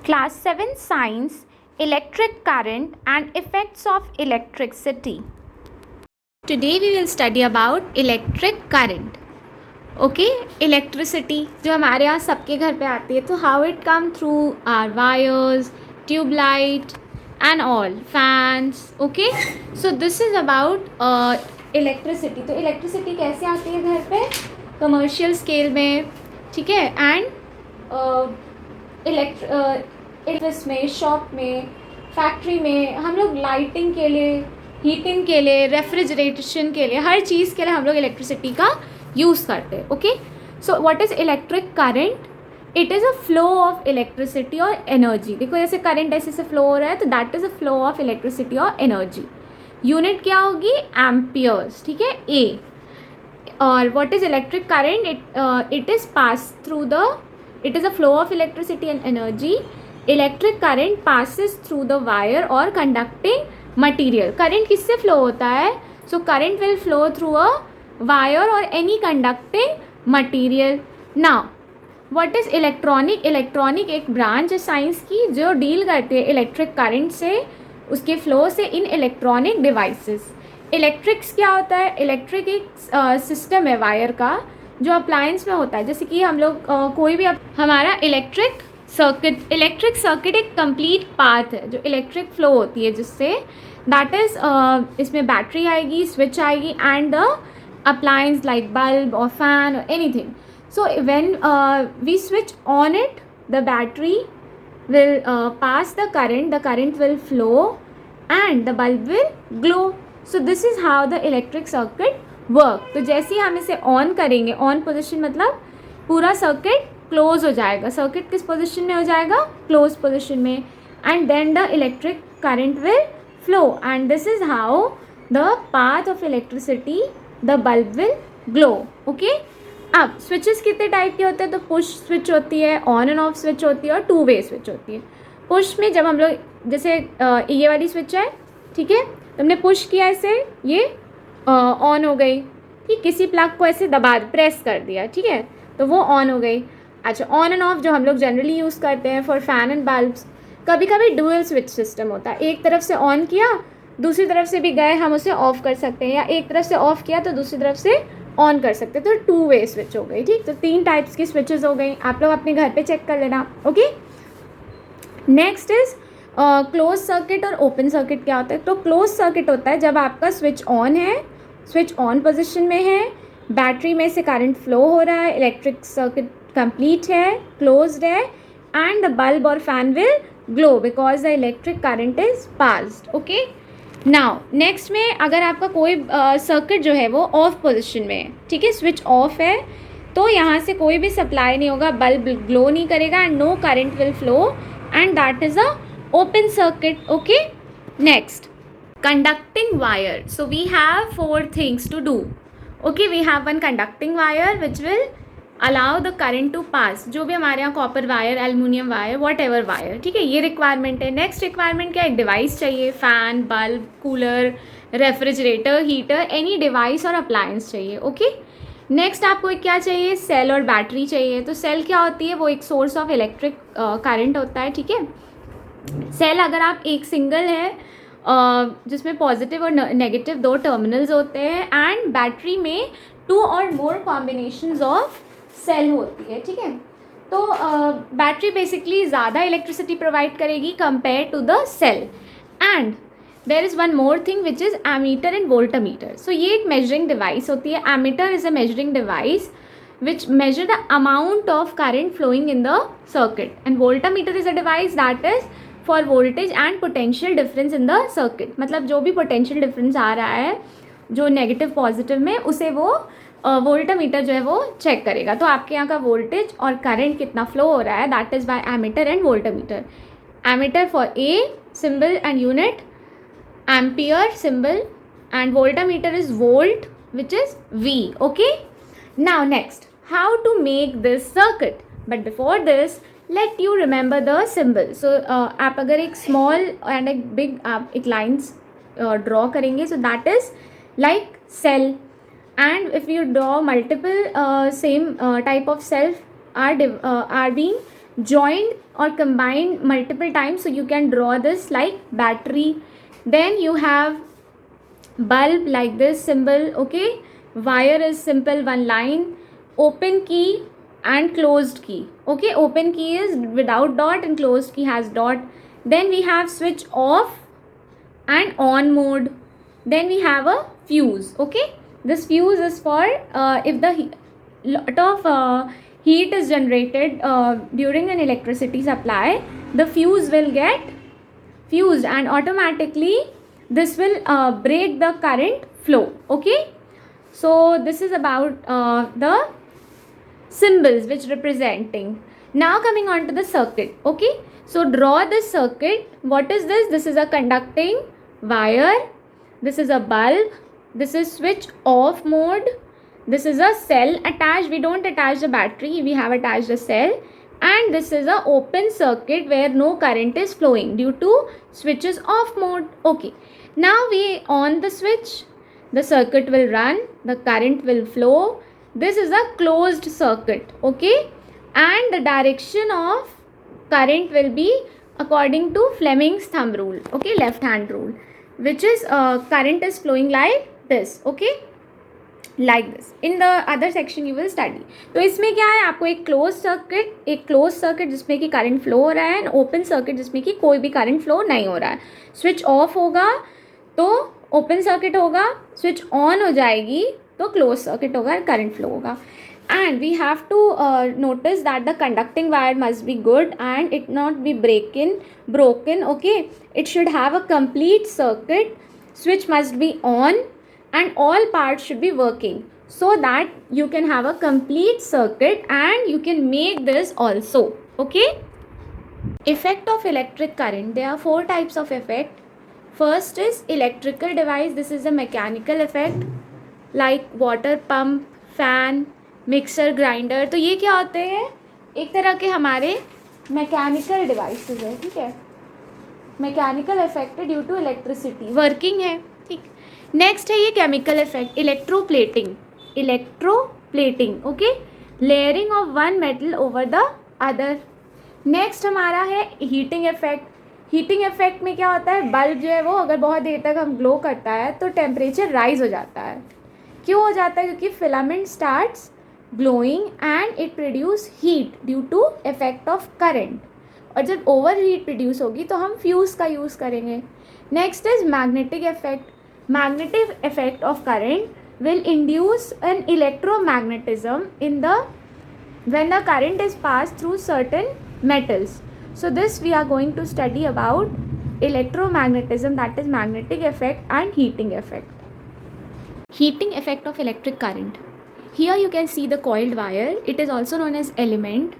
Class 7 Science, Electric Current and Effects of Electricity. Today we will study about electric current. Okay, electricity जो हमारे यहाँ सबके घर पे आती है, तो how it come through our wires, tube light and all fans. Okay, so this is about electricity. तो electricity कैसे आती है घर पे? Commercial scale में, ठीक है, and इलेक्ट्रिस में, शॉप में, फैक्ट्री में हम लोग लाइटिंग के लिए, हीटिंग के लिए, रेफ्रिजरेशन के लिए, हर चीज़ के लिए हम लोग इलेक्ट्रिसिटी का यूज़ करते हैं. Okay, so what is electric current? It is a flow of electricity और एनर्जी. देखो ऐसे करंट ऐसे से फ्लो हो रहा है, तो that is a flow of electricity और एनर्जी. यूनिट क्या होगी? एम्पियर्स. ठीक है, ए. और what is electric current? It is pass through the, it is a flow of electricity and energy. Electric current passes through the wire or conducting material. Current किससे flow होता है? So current will flow through a wire or any conducting material. Now what is electronic? Electronic एक branch है science की जो deal करती है electric current से, उसके फ्लो से इन इलेक्ट्रॉनिक डिवाइसेस. इलेक्ट्रिक्स क्या होता है? इलेक्ट्रिक एक सिस्टम है वायर का जो अप्लायंस में होता है. जैसे कि हम लोग कोई भी हमारा इलेक्ट्रिक सर्किट एक कंप्लीट पाथ है जो इलेक्ट्रिक फ्लो होती है, जिससे दैट इज़ इसमें बैटरी आएगी, स्विच आएगी and the appliance like bulb और फैन और anything. So when we switch on it, the battery will pass the current will flow and the bulb will glow. So this is how the electric circuit work. तो जैसे ही हम इसे on करेंगे, on position मतलब पूरा circuit close हो जाएगा. Circuit किस पोजिशन में हो जाएगा? क्लोज पोजिशन में. And then the electric current will flow and this is how the path of electricity, the bulb will glow. Okay, अब स्विचेस कितने टाइप के होते हैं? तो पुश स्विच होती है, ऑन एंड ऑफ स्विच होती है और टू वे स्विच होती है. पुश में जब हम लोग जैसे ये वाली स्विच है, ठीक है, तुमने पुश किया इसे, ये ऑन हो गई. ठीक, किसी प्लग को ऐसे दबा प्रेस कर दिया, ठीक है, तो वो ऑन हो गई. अच्छा, ऑन एंड ऑफ जो हम लोग जनरली यूज़ करते हैं फॉर फैन एंड बल्ब्स. कभी कभी डुअल स्विच सिस्टम होता है, एक तरफ से ऑन किया, दूसरी तरफ से भी गए हम उसे ऑफ कर सकते हैं, या एक तरफ से ऑफ किया तो दूसरी तरफ से ऑन कर सकते हैं. तो टू वे स्विच हो गई. ठीक, तो 3 टाइप्स की स्विचेस हो गई. आप लोग अपने घर पे चेक कर लेना. Okay, next is close circuit और ओपन सर्किट. क्या होता है? तो क्लोज सर्किट होता है जब आपका स्विच ऑन है, स्विच ऑन पोजिशन में है, बैटरी में से करंट फ्लो हो रहा है, इलेक्ट्रिक सर्किट कंप्लीट है, क्लोज्ड है एंड द बल्ब और fan will glow because the electric current is passed. Okay, now next में अगर आपका कोई सर्किट जो है वो ऑफ पोजिशन में है, ठीक है, स्विच ऑफ है, तो यहाँ से कोई भी सप्लाई नहीं होगा, बल्ब ग्लो नहीं करेगा and no current will flow and that is a open circuit. Okay, next conducting wire. So we have 4 things to do. Okay, we have one conducting wire which will allow the current to pass. जो भी हमारे यहाँ copper wire, aluminium wire, what ever wire, ठीक है, ये requirement है. Next requirement क्या? एक डिवाइस चाहिए, fan, bulb, cooler, refrigerator, heater, any device और अप्लायंस चाहिए. ओके, नेक्स्ट आपको क्या चाहिए? सेल और बैटरी चाहिए. तो सेल क्या होती है? वो एक सोर्स ऑफ इलेक्ट्रिक करंट होता है. ठीक है, सेल अगर आप एक सिंगल है जिसमें पॉजिटिव और नेगेटिव 2 टर्मिनल्स होते हैं एंड बैटरी में 2 और मोर कॉम्बिनेशंस ऑफ सेल होती है. ठीक है, तो बैटरी बेसिकली ज़्यादा इलेक्ट्रिसिटी प्रोवाइड करेगी compare to the cell. And there is one more thing which is ammeter and voltmeter. So ये एक मेजरिंग डिवाइस होती है. Ammeter is a measuring device which measure the amount of current flowing in the circuit and voltmeter is a device that is for voltage and potential difference in the circuit. मतलब जो भी potential difference आ रहा है जो negative positive में, उसे वो voltameter जो है वो चेक करेगा. तो आपके यहाँ का वोल्टेज और करंट कितना फ्लो हो रहा है, that is by ammeter and voltameter. Ammeter for a symbol and unit, ampere symbol and voltameter is volt which is V. Okay, now next, how to make this circuit, but before this let you remember the symbol. So आप अगर एक small and एक big आप एक lines draw करेंगे, so that is like cell, and if you draw multiple same type of cell are being joined or combined multiple times, so you can draw this like battery. Then you have bulb like this symbol, okay. Wire is simple one line. Open key and closed key, okay. Open key is without dot and closed key has dot. Then we have switch off and on mode. Then we have a fuse, okay. This fuse is for if the lot of heat is generated during an electricity supply, the fuse will get fused and automatically this will break the current flow, okay. So this is about the symbols which representing. Now coming on to the circuit, okay. So draw this circuit. What is this? This is a conducting wire, this is a bulb, this is switch off mode, this is a cell attached. We don't attach the battery, we have attached a cell. And this is a open circuit where no current is flowing due to switches off mode, okay. Now we on the switch, the circuit will run, the current will flow. This is a closed circuit, okay. And the direction of current will be according to Fleming's thumb rule, okay, left hand rule, which is current is flowing like this, okay, like this. In the other section you will study. तो इसमें क्या है, आपको एक close circuit जिसमें कि current flow हो रहा है एंड ओपन सर्किट जिसमें कि कोई भी करंट फ्लो नहीं हो रहा है. स्विच ऑफ होगा तो ओपन सर्किट होगा, स्विच ऑन हो जाएगी तो क्लोज सर्किट होगा, करंट फ्लो होगा. And we have to notice that the conducting wire must be good and it not be broken, okay. It should have a complete circuit, switch must be on and all parts should be working so that you can have a complete circuit and you can make this also, okay. Effect of electric current. There are 4 types of effect. First is electrical device. This is a mechanical effect like water pump, fan, mixer, grinder. तो ये क्या होते हैं, एक तरह के हमारे mechanical devices है, ठीक है. Mechanical effect due to electricity, working है, ठीक. नेक्स्ट है ये chemical effect, electroplating, okay, layering of one metal over the other. Next हमारा है हीटिंग इफेक्ट. हीटिंग इफेक्ट में क्या होता है, बल्ब जो है वो अगर बहुत देर तक हम ग्लो करता है तो टेम्परेचर राइज हो जाता है. क्यों हो जाता है, क्योंकि filament starts glowing and it produce heat due to effect of current. और जब ओवर हीट प्रोड्यूस होगी तो हम फ्यूज़ का यूज़ करेंगे. Next is magnetic effect. Magnetic effect of current will induce N electromagnetism in the when the current is passed through certain metals. So this we are going to study about electromagnetism, that is magnetic effect and heating effect. Heating effect of electric current. Here you can see the coiled wire. It is also known as element.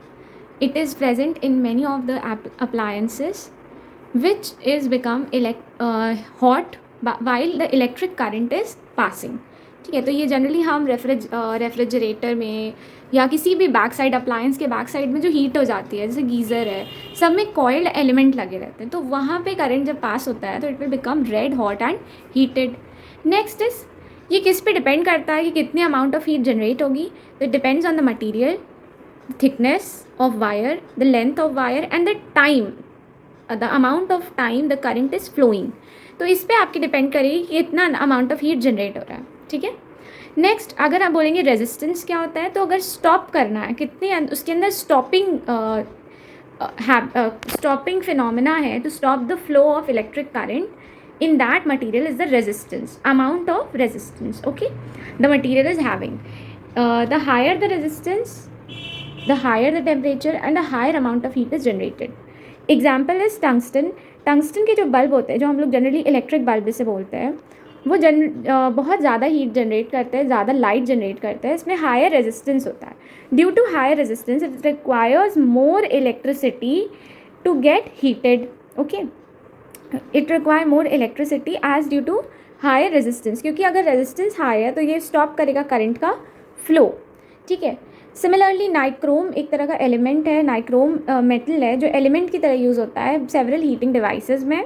It is present in many of the appliances which is become hot while the electric current is passing. ठीक है, तो ये generally हम refrigerator में या किसी भी back side appliance के बैक साइड में जो हीट हो जाती है, जैसे गीज़र है, सब में कॉइल्ड एलिमेंट लगे रहते हैं. तो वहाँ पे करंट जब पास होता है तो it will become red hot and heated. Next is, ये किस पे डिपेंड करता है कि कितनी अमाउंट ऑफ हीट जनरेट होगी. तो it depends on the material, thickness of wire, the length of wire and the time, the amount of time the current is flowing. तो इस पर आपकी डिपेंड करेगी कि इतना अमाउंट ऑफ हीट जनरेट हो रहा है, ठीक है. नेक्स्ट अगर आप बोलेंगे रेजिस्टेंस क्या होता है, तो अगर स्टॉप करना है, कितने उसके अंदर स्टॉपिंग फिनोमेना है to stop the flow of electric current, in that material is the resistance, amount of resistance, okay, the material is having. The higher the resistance, the higher the temperature and the higher amount of heat is generated. Example is tungsten. Tungsten के जो bulb होते हैं, जो हम लोग generally electric bulb से बोलते हैं, वो बहुत ज़्यादा हीट जनरेट करते हैं, ज़्यादा लाइट जनरेट करते हैं. इसमें हायर रेजिस्टेंस होता है. Due to higher resistance it requires more electricity to get heated, okay. It require more electricity as due to higher resistance, क्योंकि अगर रेजिस्टेंस हाई है तो ये स्टॉप करेगा करंट का फ्लो, ठीक है. सिमिलरली नाइक्रोम एक तरह का एलिमेंट है, नाइक्रोम मेटल है जो एलिमेंट की तरह यूज़ होता है सेवरल हीटिंग डिवाइसेस में,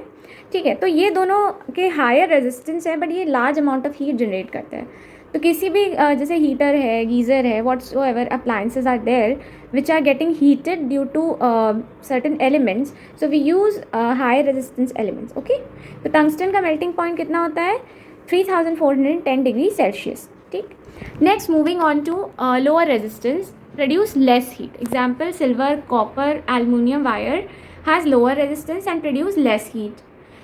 ठीक है. तो ये दोनों के हायर रेजिस्टेंस है बट ये large amount of heat generate करते हैं. तो किसी भी जैसे हीटर है, गीज़र है, whatsoever appliances are there which are getting heated due to certain elements, so we use high resistance elements. Okay, तो टंगस्टन का मेल्टिंग पॉइंट कितना होता है? 3410 डिग्री सेल्सियस. ठीक. Next moving on to lower resistance, produce less heat. Example, silver, copper, aluminum wire has lower resistance and produce less heat.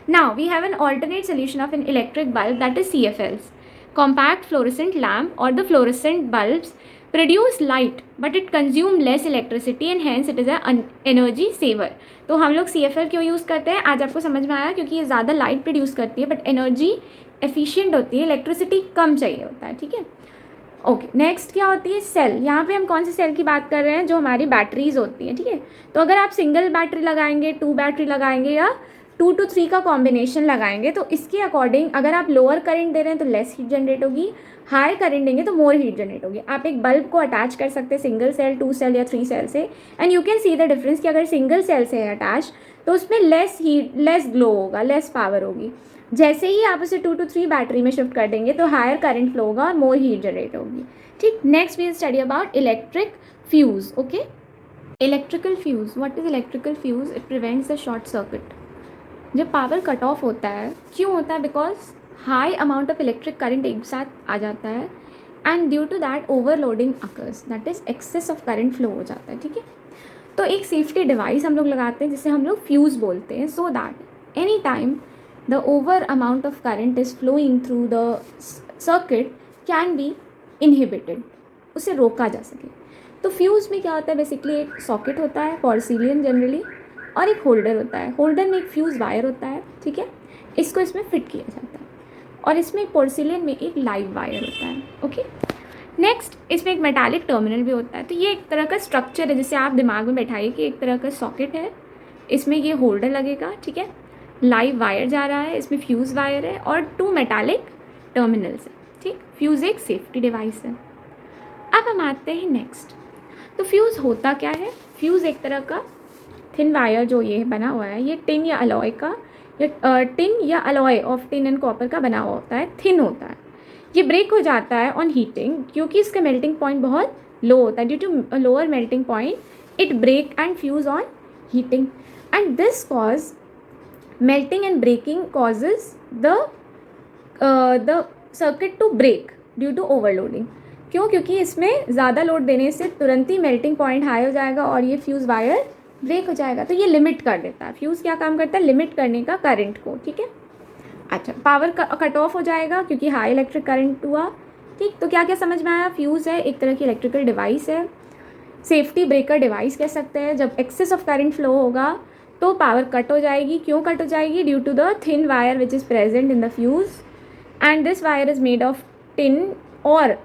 Now we have an alternate solution of an electric bulb, that is CFLs. Compact fluorescent lamp or the fluorescent bulbs produce light but it consume less electricity and hence it is an energy saver. तो हम लोग CFL क्यों use करते हैं आज आपको समझ में आया, क्योंकि ये ज़्यादा लाइट प्रोड्यूस करती है बट एनर्जी एफिशिएंट होती है, इलेक्ट्रिसिटी कम चाहिए होता है. ठीक है. ओके, नेक्स्ट क्या होती है? सेल. यहाँ पे हम कौन सी सेल की बात कर रहे हैं? जो हमारी बैटरीज होती हैं. ठीक है. तो अगर आप सिंगल बैटरी लगाएंगे, 2 बैटरी लगाएंगे या 2 to 3 का कॉम्बिनेशन लगाएंगे तो इसके अकॉर्डिंग अगर आप लोअर करंट दे रहे हैं तो लेस हीट जनरेट होगी, हाई करंट देंगे तो मोर हीट जनरेट होगी. आप एक बल्ब को अटैच कर सकते हैं सिंगल सेल, 2 सेल या 3 सेल से, and you can see the difference कि अगर सिंगल सेल से है अटैच तो उसमें लेस हीट, लेस ग्लो होगा, लेस पावर होगी. जैसे ही आप उसे 2 to 3 बैटरी में शिफ्ट कर देंगे तो हायर करंट फ्लो होगा और मोर हीट जनरेट होगी. ठीक. Next we study about electric fuse. Okay, electrical fuse. What is electrical fuse? It prevents the short circuit. जब पावर कट ऑफ होता है, क्यों होता है? Because high amount of electric current एक साथ आ जाता है and due to that overloading occurs, that is excess of current flow हो जाता है. ठीक है. तो एक सेफ्टी डिवाइस हम लोग लगाते हैं जिसे हम लोग फ्यूज बोलते हैं, so that any time the over amount of current is flowing through the circuit can be inhibited, उसे रोका जा सके. तो फ्यूज़ में क्या होता है? बेसिकली एक सॉकेट होता है, पोर्सिलियन जनरली, और एक होल्डर होता है. होल्डर में एक फ्यूज़ वायर होता है. ठीक है. इसको इसमें फिट किया जाता है और इसमें पोर्सिलियन में एक लाइव वायर होता है. ओके. नेक्स्ट, इसमें एक मेटालिक टर्मिनल भी होता है. तो ये एक तरह का स्ट्रक्चर है जिसे आप दिमाग में बैठाइए कि एक तरह का सॉकेट है, इसमें ये होल्डर लगेगा. ठीक है. लाइव वायर जा रहा है, इसमें फ्यूज़ वायर है और 2 मेटालिक टर्मिनल्स है. ठीक. फ्यूज़ एक सेफ्टी डिवाइस है. अब हम आते हैं नेक्स्ट. तो फ्यूज़ होता क्या है? फ्यूज़ एक तरह का थिन वायर जो ये बना हुआ है, ये टिन या अलॉय का या टिन या alloy of tin and copper का बना हुआ होता है, थिन होता है. ये ब्रेक हो जाता है ऑन हीटिंग क्योंकि इसका मेल्टिंग पॉइंट बहुत लो होता है. Due to lower melting point it break and fuse on heating and this cause melting and breaking causes the circuit to break due to overloading. क्यों? क्योंकि इसमें ज़्यादा लोड देने से तुरंत ही मेल्टिंग पॉइंट हाई हो जाएगा और ये फ्यूज़ वायर ब्रेक हो जाएगा. तो ये लिमिट कर देता है. फ्यूज़ क्या काम करता है? लिमिट करने का करंट को. ठीक है. अच्छा, पावर कट ऑफ हो जाएगा क्योंकि हाई इलेक्ट्रिक करंट हुआ. ठीक. तो क्या क्या समझ में आया? फ्यूज़ है एक तरह की इलेक्ट्रिकल डिवाइस है, सेफ्टी ब्रेकर डिवाइस कह सकते हैं. जब एक्सेस ऑफ करंट फ्लो होगा तो पावर कट हो जाएगी. क्यों कट हो जाएगी? Due to the thin wire which is present in the fuse and this wire is made of tin और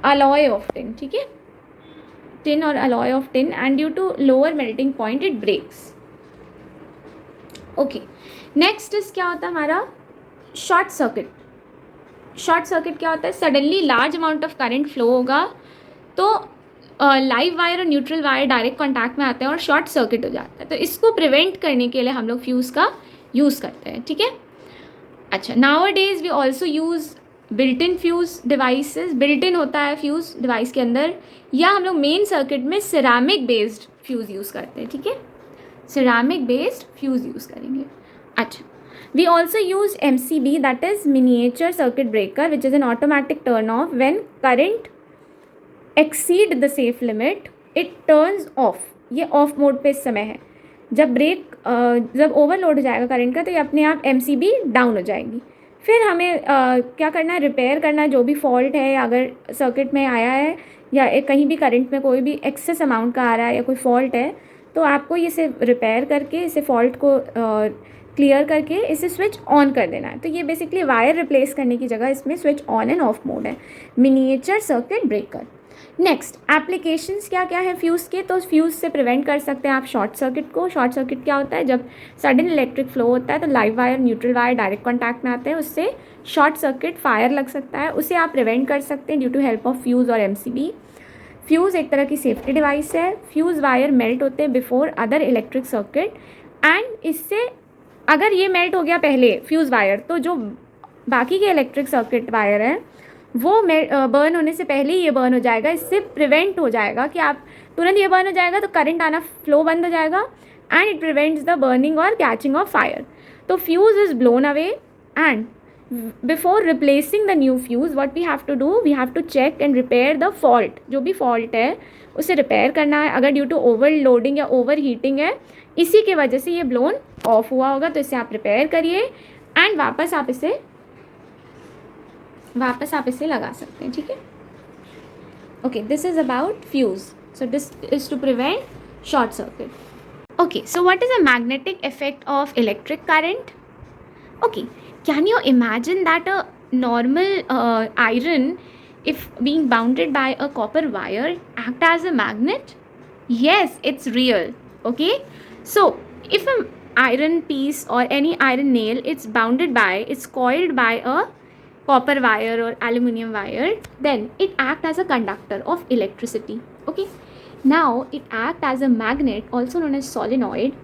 अलॉय ऑफ टिन. ठीक है. टिन और alloy of tin and due to lower melting point it breaks. Okay. Next is क्या होता है हमारा? Short circuit. Short circuit क्या होता है? Suddenly large amount of current flow होगा तो लाइव वायर और न्यूट्रल वायर डायरेक्ट कॉन्टैक्ट में आते हैं और शॉर्ट सर्किट हो जाता है. तो इसको प्रिवेंट करने के लिए हम लोग फ्यूज़ का यूज़ करते हैं. ठीक है. अच्छा, nowadays we also use built in fuse devices. Built in होता है फ्यूज़ डिवाइस के अंदर, या हम लोग मेन सर्किट में सिरामिक बेस्ड फ्यूज़ यूज़ करते हैं. ठीक है. सिरामिक बेस्ड फ्यूज़ यूज़ करेंगे. अच्छा, we also use MCB, that is miniature circuit breaker, which is an automatic turn off when current exceed the safe limit it turns off. ये off mode पे इस समय है. जब जब ओवरलोड हो जाएगा करंट का तो ये अपने आप MCB डाउन हो जाएगी. फिर हमें क्या करना है? रिपेयर करना है जो भी फॉल्ट है, अगर सर्किट में आया है या कहीं भी करंट में कोई भी एक्सेस अमाउंट का आ रहा है या कोई फॉल्ट है तो आपको इसे रिपेयर करके इसे फॉल्ट को क्लियर करके इसे स्विच ऑन कर देना है. तो ये बेसिकली वायर रिप्लेस करने की जगह इसमें switch on and off mode है. Miniature circuit breaker. Next, applications क्या क्या है फ्यूज़ के? तो फ्यूज़ से प्रिवेंट कर सकते हैं आप शॉर्ट सर्किट को. शॉर्ट सर्किट क्या होता है? जब सडन इलेक्ट्रिक फ्लो होता है तो live wire neutral wire direct contact में आते हैं, उससे शॉर्ट सर्किट फायर लग सकता है. उसे आप प्रिवेंट कर सकते हैं due to help of fuse और MCB. फ्यूज़ एक तरह की सेफ्टी डिवाइस है. फ्यूज़ वायर मेल्ट होते हैं before other electric circuit and इससे अगर ये मेल्ट हो गया पहले फ्यूज़ वायर तो जो बाकी के इलेक्ट्रिक सर्किट वायर हैं वो बर्न होने से पहले ही ये बर्न हो जाएगा। इससे प्रिवेंट हो जाएगा कि आप तुरंत ये बर्न हो जाएगा तो करंट आना फ्लो बंद हो जाएगा and it prevents the burning और कैचिंग ऑफ फायर। तो fuse is blown away and before replacing the new fuse what we have to do, we have to check and repair the fault. जो भी fault है उसे repair करना है। अगर due to overloading या over heating है, इसी के वजह से ये ब्लोन ऑफ हुआ होगा, तो इसे आप रिपेयर करिए एंड वापस आप इसे लगा सकते हैं। ठीक है, okay, this is about fuse. So this is to prevent short circuit. Okay, so what is a magnetic effect of electric current? Okay, can you imagine that a normal iron, if being bounded by a copper wire, act as a magnet? Yes, it's real. Okay, so if an iron piece or any iron nail, it's coiled by a copper wire or aluminum wire, then it acts as a conductor of electricity. Okay, now it acts as a magnet, also known as solenoid.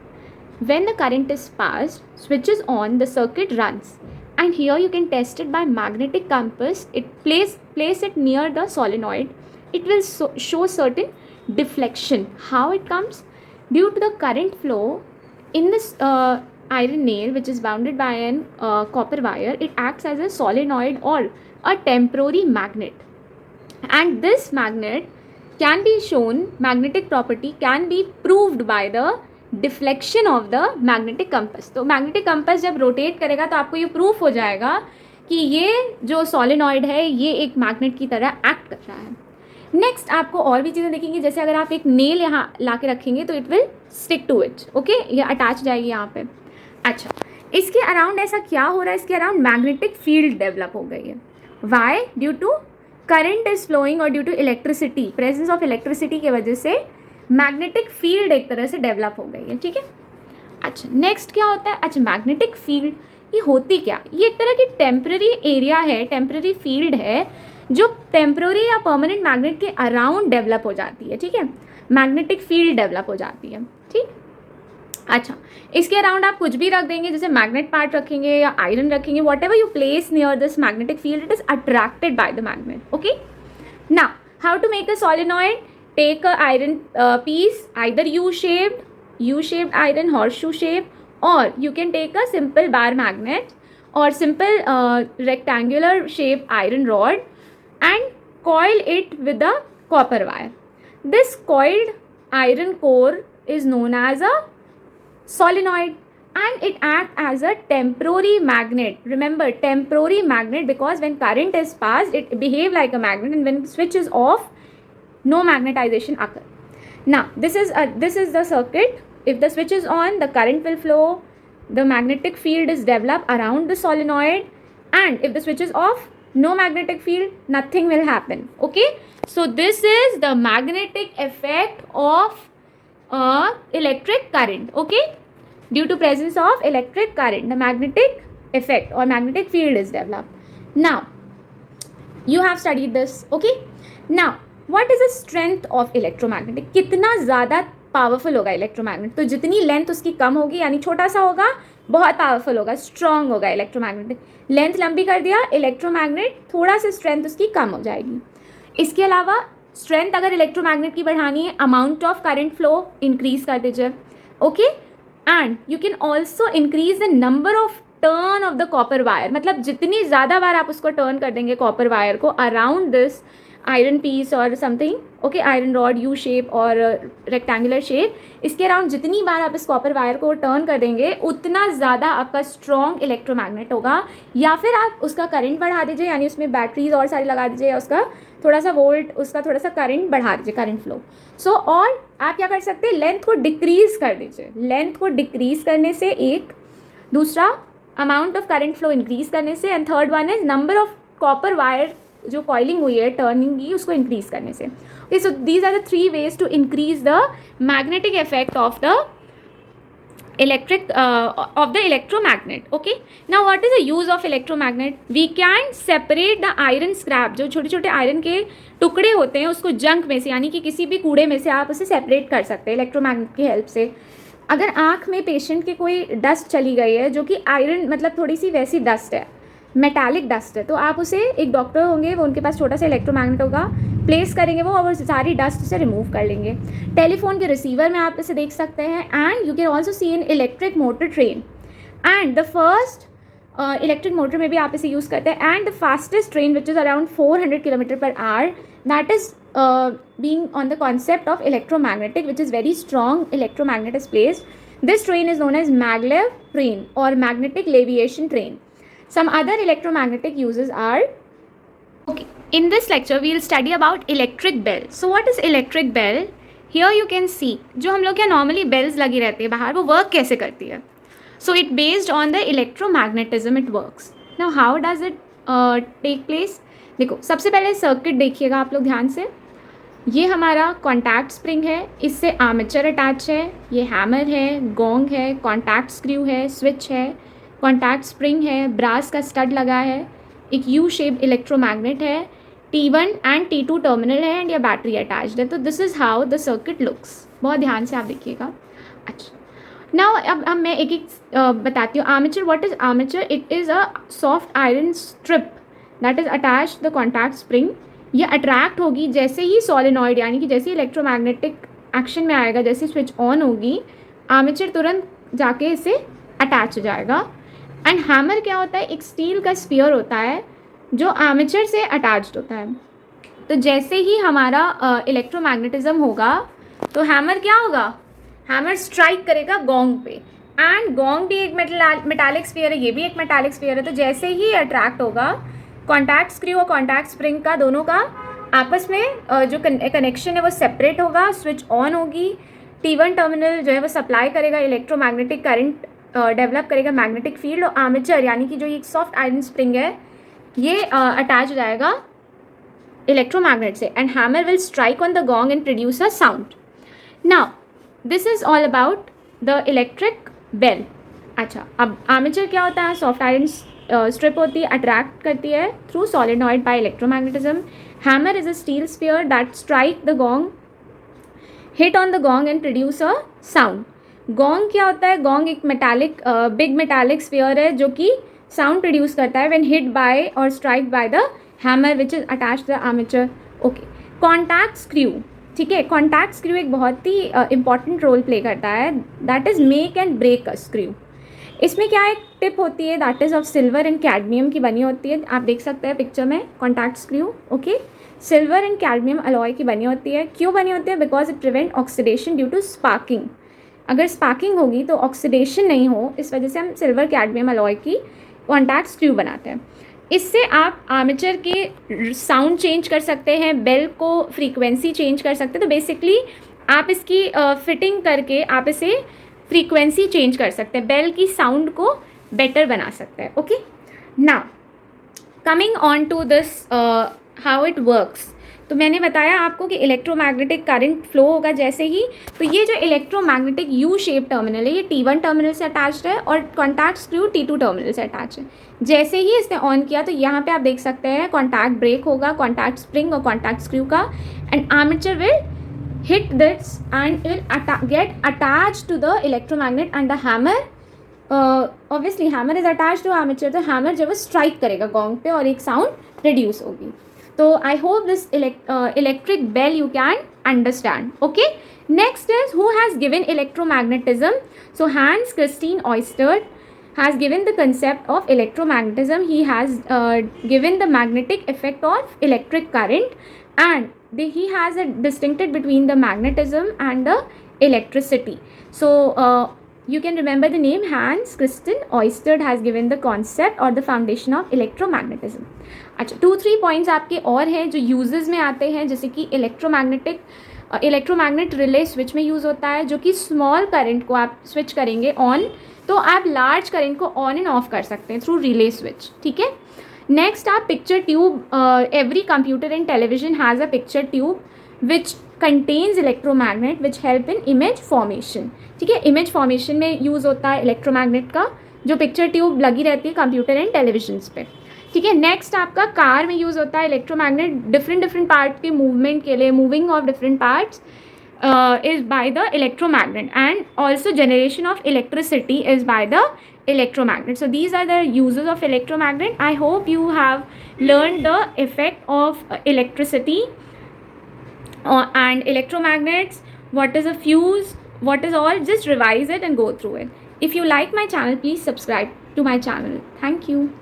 When the current is passed, switches on, the circuit runs. And here you can test it by magnetic compass. It place it near the solenoid. It will show certain deflection. How it comes? Due to the current flow in this iron nail, which is bounded by an copper wire, it acts as a solenoid or a temporary magnet. And this magnet can be shown, magnetic property can be proved by the deflection of the magnetic compass. तो magnetic compass जब rotate करेगा तो आपको ये proof हो जाएगा कि ये जो सॉलिनॉइड है ये एक मैग्नेट की तरह एक्ट कर रहा है। नेक्स्ट आपको और भी चीज़ें देखेंगे, जैसे अगर आप एक नेल यहाँ ला के रखेंगे तो it will stick to it. Okay, ये अटैच जाएगी यहाँ पे। अच्छा, इसके अराउंड ऐसा क्या हो रहा है? इसके अराउंड मैग्नेटिक फील्ड डेवलप हो गई है। Why? Due to current is flowing और due to electricity, presence of electricity की वजह से मैग्नेटिक फील्ड एक तरह से डेवलप हो गई है। ठीक है, अच्छा, नेक्स्ट क्या होता है? अच्छा, मैग्नेटिक फील्ड ये होती क्या? ये एक तरह की टेम्पररी एरिया है, टेम्पररी फील्ड है जो टेम्पररी या परमानेंट मैग्नेट के अराउंड डेवलप हो जाती है। ठीक है, मैग्नेटिक फील्ड डेवलप हो जाती है। ठीक, अच्छा, इसके अराउंड आप कुछ भी रख देंगे, जैसे मैग्नेट पार्ट रखेंगे या आयरन रखेंगे, whatever you place near this magnetic field, it is attracted by the magnet. Okay, now how to make a solenoid? Take a iron piece, either U-shaped iron, horseshoe shape, or you can take a simple bar magnet or simple rectangular shaped iron rod and coil it with a copper wire. This coiled iron core is known as a solenoid and it acts as a temporary magnet. Remember, temporary magnet, because when current is passed, it behaves like a magnet, and when switch is off, no magnetization occur. Now this is the circuit. If the switch is on, the current will flow, the magnetic field is developed around the solenoid, and if the switch is off, no magnetic field, nothing will happen. Okay, so this is the magnetic effect of electric current. Okay, due to presence of electric current, the magnetic effect or magnetic field is developed. Now you have studied this. Okay, now what is the strength of electromagnetic? कितना ज़्यादा powerful होगा electromagnet? तो जितनी length उसकी कम होगी, यानी छोटा सा होगा, बहुत पावरफुल होगा, स्ट्रॉन्ग होगा इलेक्ट्रोमैग्नेटिक। लेंथ लंबी कर दिया इलेक्ट्रोमैग्नेट, थोड़ा सा स्ट्रेंथ उसकी कम हो जाएगी। इसके अलावा स्ट्रेंथ अगर इलेक्ट्रोमैग्नेट की बढ़ानी है, amount of current flow increase कर दीजिए। Okay, and you can also increase the number of turn off the copper wire, मतलब जितनी ज़्यादा बार आप उसको टर्न कर देंगे कॉपर वायर को अराउंड दिस आयरन पीस और something, okay, iron rod, U shape और रेक्टेंगुलर शेप, इसके अराउंड जितनी बार आप इस कॉपर वायर को टर्न कर देंगे उतना ज़्यादा आपका स्ट्रॉन्ग इलेक्ट्रोमैग्नेट होगा। या फिर आप उसका करंट बढ़ा दीजिए, यानी उसमें बैटरीज और सारी लगा दीजिए, या उसका थोड़ा सा वोल्ट, उसका थोड़ा सा करंट बढ़ा दीजिए, करंट फ्लो। सो और आप क्या कर सकते हैं? लेंथ को डिक्रीज कर दीजिए। लेंथ को डिक्रीज करने से एक, दूसरा amount of current flow increase करने से, and third one is number of copper wire जो कॉइलिंग हुई है, टर्निंग की, उसको इंक्रीज करने से। Okay, so these are the 3 ways to increase the magnetic effect of the electromagnet. Okay, now what is the use of electromagnet? We can separate the iron scrap, जो छोटे छोटे iron के टुकड़े होते हैं उसको जंक में से, यानी कि किसी भी कूड़े में से आप उसे सेपरेट कर सकते हैं इलेक्ट्रोमैग्नेट की हेल्प से। अगर आँख में पेशेंट की कोई डस्ट चली गई है जो कि आयरन, मतलब थोड़ी सी वैसी डस्ट है, मेटालिक डस्ट है, तो आप उसे, एक डॉक्टर होंगे वो, उनके पास छोटा सा इलेक्ट्रोमैग्नेट होगा, प्लेस करेंगे वो, और वो सारी डस्ट से रिमूव कर लेंगे। टेलीफोन के रिसीवर में आप इसे देख सकते हैं। And you can also see in electric motor train, and the first electric motor में भी आप इसे यूज़ करते हैं। And the fastest train which is around 400 kilometre per hour, that is being on the concept of electromagnetic, which is very strong electromagnet is placed. This train is known as maglev train or magnetic leviation train. Some other electromagnetic uses are, okay, in this lecture we will study about electric bell. So what is electric bell? Here you can see जो हम लोग यहाँ normally bells लगी रहती है बाहर, वो work कैसे करती है. So it based on the electromagnetism it works. Now how does it take place? देखो, सबसे पहले सर्किट देखिएगा आप लोग ध्यान से। ये हमारा कॉन्टैक्ट स्प्रिंग है, इससे आर्मेचर अटैच है, ये हैमर है, गोंग है, कॉन्टैक्ट स्क्रू है, स्विच है, कॉन्टैक्ट स्प्रिंग है, ब्रास का स्टड लगा है, एक यू शेप्ड इलेक्ट्रोमैग्नेट है, T1 एंड T2 टर्मिनल है, एंड ये बैटरी अटैच्ड है। तो this is how the circuit looks. बहुत ध्यान से आप देखिएगा। अच्छा, नाउ अब मैं एक एक बताती हूँ। Armature, what is armature? It is a soft iron strip that is attached the contact spring. ये अट्रैक्ट होगी जैसे ही सॉलिनॉइड, यानी कि जैसे इलेक्ट्रोमैग्नेटिक एक्शन में आएगा, जैसे स्विच ऑन होगी, आर्मेचर तुरंत जाके इसे अटैच हो जाएगा। एंड हैमर क्या होता है? एक स्टील का स्फीयर होता है जो आर्मेचर से अटैच्ड होता है। तो जैसे ही हमारा इलेक्ट्रोमैग्नेटिज्म होगा तो हैमर क्या होगा? हैमर स्ट्राइक करेगा गोंग पे, एंड गोंग भी एक मेटालिक स्फीयर है, ये भी एक मेटालिक स्फीयर है। तो जैसे ही अट्रैक्ट होगा, कॉन्टैक्ट स्क्रू और कॉन्टैक्ट स्प्रिंग का दोनों का आपस में जो कनेक्शन है वो सेपरेट होगा, स्विच ऑन होगी, T1 टर्मिनल जो है वो सप्लाई करेगा इलेक्ट्रोमैग्नेटिक करंट, डेवलप करेगा मैग्नेटिक फील्ड, और आर्मेचर यानी कि जो एक सॉफ्ट आयरन स्प्रिंग है ये अटैच हो जाएगा इलेक्ट्रोमैग्नेट से, and hammer will strike on the gong and produce a sound. Now this is all about the electric bell. अच्छा, अब आर्मेचर क्या होता है? सॉफ्ट आयरन स्ट्रिप होती है, अट्रैक्ट करती है through solenoid by electromagnetism. Hammer is a steel sphere that strike the gong, hit on the gong and produce a sound. Gong क्या होता है? गोंग एक मेटालिक बिग मेटालिक स्फीयर है जो कि साउंड प्रोड्यूस करता है व्हेन हिट बाय और strike by the hammer which is attached the armature. Okay, contact screw, ठीक है, कॉन्टैक्ट स्क्रू एक बहुत ही इंपॉर्टेंट रोल प्ले करता है, that is make and break a screw. इसमें क्या एक टिप होती है that is of silver and cadmium की बनी होती है, आप देख सकते हैं पिक्चर में contact screw. Okay, silver and cadmium alloy की बनी होती है। क्यों बनी होती है? Because it prevent oxidation due to sparking. अगर स्पार्किंग होगी तो ऑक्सीडेशन नहीं हो, इस वजह से हम सिल्वर कैडमियम अलॉय की कॉन्टैक्ट स्क्रू बनाते हैं। इससे आप आर्मेचर के साउंड चेंज कर सकते हैं, बेल को फ्रीक्वेंसी चेंज कर सकते हैं। तो बेसिकली आप इसकी फिटिंग करके आप इसे फ्रीक्वेंसी चेंज कर सकते हैं, बेल की साउंड को बेटर बना सकते हैं। Okay, now coming on to this how it works. तो मैंने बताया आपको कि इलेक्ट्रोमैग्नेटिक करंट फ्लो होगा जैसे ही, तो ये जो इलेक्ट्रोमैग्नेटिक यू शेप टर्मिनल है ये T1 टर्मिनल से अटैच्ड है और कॉन्टैक्ट स्क्रू T2 टर्मिनल से अटैच है। जैसे ही इसने ऑन किया तो यहाँ पे आप देख सकते हैं कॉन्टैक्ट ब्रेक होगा कॉन्टैक्ट स्प्रिंग और कॉन्टैक्ट स्क्रू का, and armature will hit this and it will get attached to the electromagnet and the hammer, obviously hammer is attached to armature, तो hammer जब वो strike करेगा gong पे और एक sound produce होगी। तो I hope this electric bell you can understand. Okay, next is who has given electromagnetism. So Hans Christian Ørsted has given the concept of electromagnetism. He has given the magnetic effect of electric current, and he has distincted between the magnetism and the electricity. So you can remember the name Hans Christian Ørsted has given the concept or the foundation of electromagnetism. अच्छा, 2-3 points आपके और हैं जो uses में आते हैं, जैसे कि इलेक्ट्रोमैग्नेट रिले स्विच में यूज़ होता है, जो कि स्मॉल करंट को आप स्विच करेंगे ऑन तो आप लार्ज करंट को ऑन एंड ऑफ कर सकते हैं थ्रू रिले स्विच। ठीक है, नेक्स्ट आप picture tube, every computer and television has a picture tube which contains electromagnet which help in image formation. ठीक है, इमेज फॉर्मेशन में यूज़ होता है इलेक्ट्रोमैग्नेट का, जो पिक्चर ट्यूब लगी रहती है कंप्यूटर एंड टेलीविजन्स पे। ठीक है, नेक्स्ट आपका कार में यूज़ होता है इलेक्ट्रोमैग्नेट डिफरेंट पार्ट के मूवमेंट के लिए, moving of different parts is by the electromagnet, and also generation of electricity is by the electromagnet. So these are the uses of electromagnet. I hope you have learned the effect of electricity and electromagnets, what is a fuse, what is all. Just revise it and go through it. If you like my channel, please subscribe to my channel. Thank you.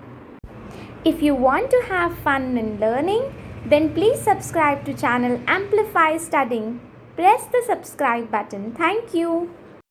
If you want to have fun in learning, then please subscribe to channel Amplify Studying. Press the subscribe button. Thank you.